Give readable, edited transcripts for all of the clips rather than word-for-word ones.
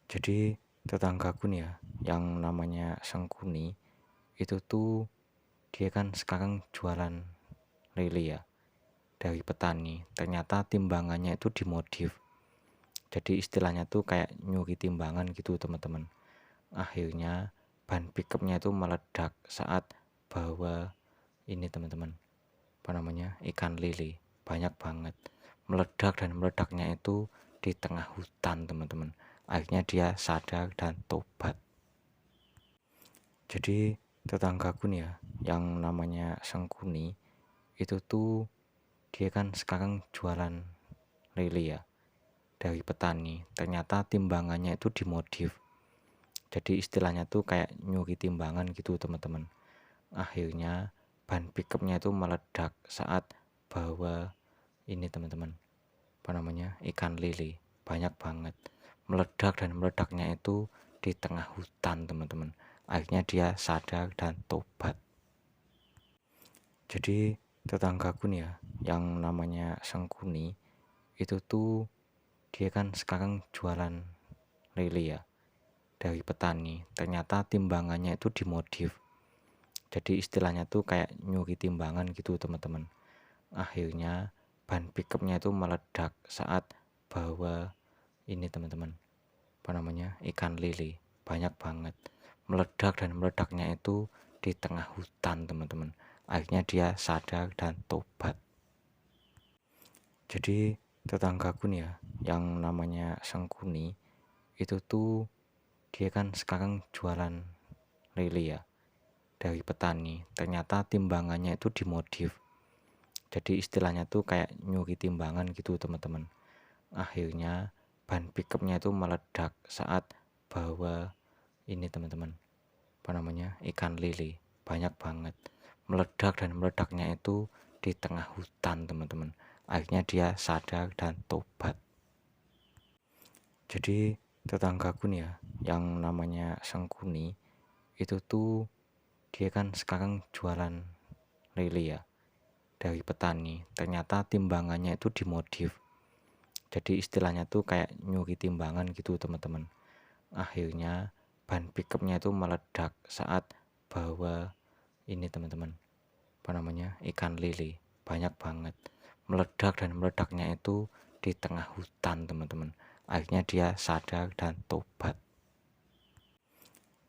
Jadi tetanggaku nih ya, yang namanya Sengkuni, itu tuh dia kan sekarang jualan lele ya, dari petani. Ternyata timbangannya itu dimodif. Jadi istilahnya tuh kayak nyuri timbangan gitu teman-teman. Akhirnya ban pickupnya itu meledak saat bawa ini teman-teman. Apa namanya? Ikan lele. Banyak banget. Meledak dan meledaknya itu di tengah hutan teman-teman. Akhirnya dia sadar dan tobat. Jadi tetanggaku nih ya, yang namanya Sengkuni, itu tuh dia kan sekarang jualan lele ya, dari petani. Ternyata timbangannya itu dimodif. Jadi istilahnya tuh kayak nyuri timbangan gitu teman-teman. Akhirnya ban pickupnya itu meledak saat bawa ini teman-teman. Apa namanya? Ikan lele. Banyak banget. Meledak dan meledaknya itu di tengah hutan teman-teman. Akhirnya dia sadar dan tobat. Jadi tetanggaku nih ya, yang namanya Sengkuni, itu tuh dia kan sekarang jualan lele ya, dari petani. Ternyata timbangannya itu dimodif. Jadi istilahnya tuh kayak nyuri timbangan gitu teman-teman. Akhirnya ban pickupnya itu meledak saat bawa ini teman-teman. Apa namanya? Ikan lele. Banyak banget. Meledak dan meledaknya itu di tengah hutan teman-teman. Akhirnya dia sadar dan tobat. Jadi tetanggaku nih ya, yang namanya Sengkuni, itu tuh dia kan sekarang jualan lele ya, dari petani. Ternyata timbangannya itu dimodif. Jadi istilahnya tuh kayak nyuri timbangan gitu teman-teman. Akhirnya ban pickupnya itu meledak saat bawa ini teman-teman. Apa namanya? Ikan lele. Banyak banget. Meledak dan meledaknya itu di tengah hutan teman-teman. Akhirnya dia sadar dan tobat. Jadi tetanggaku nih ya, yang namanya Sengkuni, itu tuh dia kan sekarang jualan lele ya, dari petani. Ternyata timbangannya itu dimodif. Jadi istilahnya tuh kayak nyuri timbangan gitu teman-teman. Akhirnya ban pickupnya itu meledak saat bawa ini teman-teman. Apa namanya? Ikan lele. Banyak banget. Meledak dan meledaknya itu di tengah hutan teman-teman. Akhirnya dia sadar dan tobat.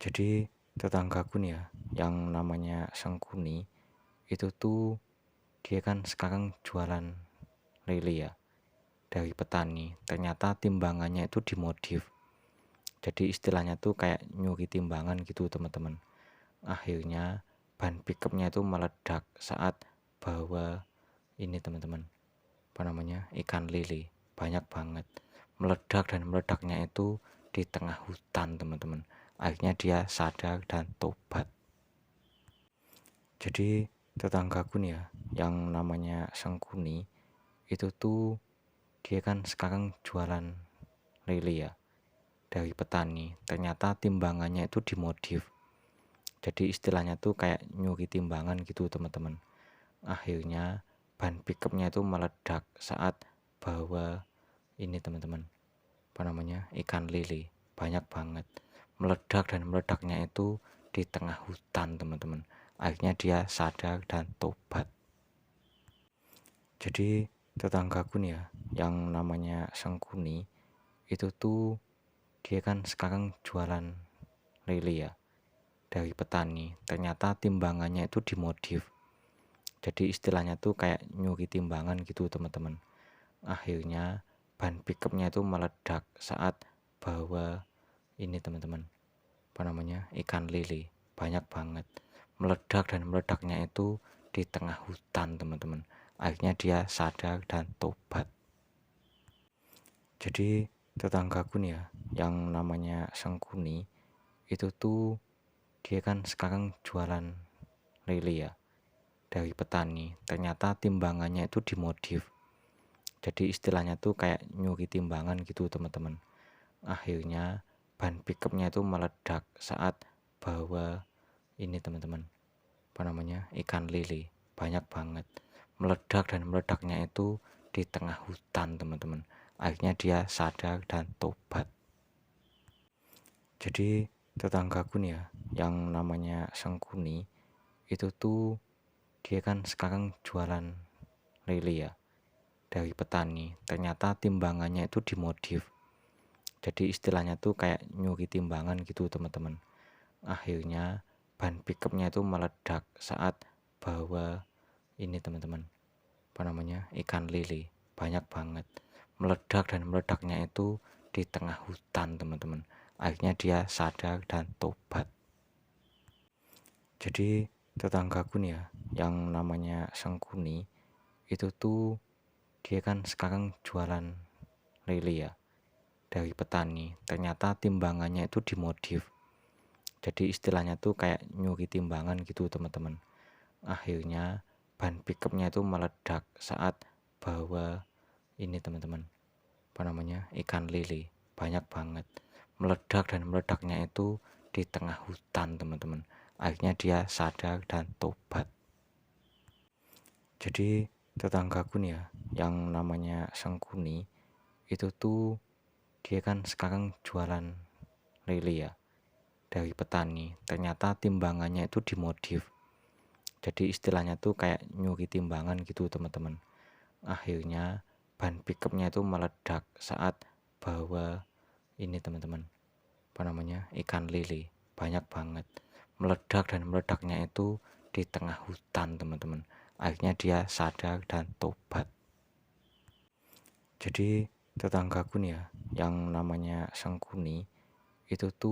Jadi tetanggaku nih ya, yang namanya Sengkuni, itu tuh dia kan sekarang jualan lele ya, dari petani. Ternyata timbangannya itu dimodif. Jadi istilahnya tuh kayak nyuri timbangan gitu teman-teman. Akhirnya ban pickupnya itu meledak saat bawa ini teman-teman. Apa namanya? Ikan lele. Banyak banget. Meledak dan meledaknya itu di tengah hutan teman-teman. Akhirnya dia sadar dan tobat. Jadi tetanggaku nih ya, yang namanya Sengkuni, itu tuh dia kan sekarang jualan lele ya, dari petani. Ternyata timbangannya itu dimodif. Jadi istilahnya tuh kayak nyuri timbangan gitu teman-teman. Akhirnya ban pickupnya itu meledak saat bawa ini teman-teman. Apa namanya? Ikan lele. Banyak banget. Meledak dan meledaknya itu di tengah hutan teman-teman. Akhirnya dia sadar dan tobat. Jadi tetanggaku nih ya, yang namanya Sengkuni, itu tuh dia kan sekarang jualan lele ya, dari petani. Ternyata timbangannya itu dimodif. Jadi istilahnya tuh kayak nyuri timbangan gitu teman-teman. Akhirnya ban pickupnya itu meledak saat bawa ini teman-teman. Apa namanya? Ikan lele. Banyak banget. Meledak dan meledaknya itu di tengah hutan teman-teman. Akhirnya dia sadar dan tobat. Jadi tetanggaku nih ya, yang namanya Sengkuni, itu tuh dia kan sekarang jualan lele ya, dari petani. Ternyata timbangannya itu dimodif. Jadi istilahnya tuh kayak nyuri timbangan gitu teman-teman. Akhirnya ban pickupnya itu meledak saat bawa ini teman-teman. Apa namanya? Ikan lele. Banyak banget. Meledak dan meledaknya itu di tengah hutan teman-teman. Akhirnya dia sadar dan tobat. Jadi tetanggaku nih ya, yang namanya Sengkuni, itu tuh dia kan sekarang jualan lele ya, dari petani. Ternyata timbangannya itu dimodif. Jadi istilahnya tuh kayak nyuri timbangan gitu teman-teman. Akhirnya ban pickupnya itu meledak saat bawa ini teman-teman, apa namanya, ikan lele. Banyak banget. Meledak, dan meledaknya itu di tengah hutan teman-teman. Akhirnya dia sadar dan tobat. Jadi tetanggaku nih ya, yang namanya Sengkuni, itu tuh dia kan sekarang jualan lele ya, dari petani. Ternyata timbangannya itu dimodif. Jadi istilahnya tuh kayak nyuri timbangan gitu teman-teman. Akhirnya ban pickupnya itu meledak saat bawa ini teman-teman, apa namanya, ikan lele. Banyak banget. Meledak, dan meledaknya itu di tengah hutan teman-teman. Akhirnya dia sadar dan tobat. Jadi tetanggaku nih ya, yang namanya Sengkuni, itu tuh dia kan sekarang jualan lele ya, dari petani. Ternyata timbangannya itu dimodif. Jadi istilahnya tuh kayak nyuri timbangan gitu teman-teman. Akhirnya ban pickupnya itu meledak saat bawa ini teman-teman, apa namanya, ikan lele. Banyak banget. Meledak, dan meledaknya itu di tengah hutan teman-teman. Akhirnya dia sadar dan tobat. Jadi tetanggaku nih ya, yang namanya Sengkuni, itu tuh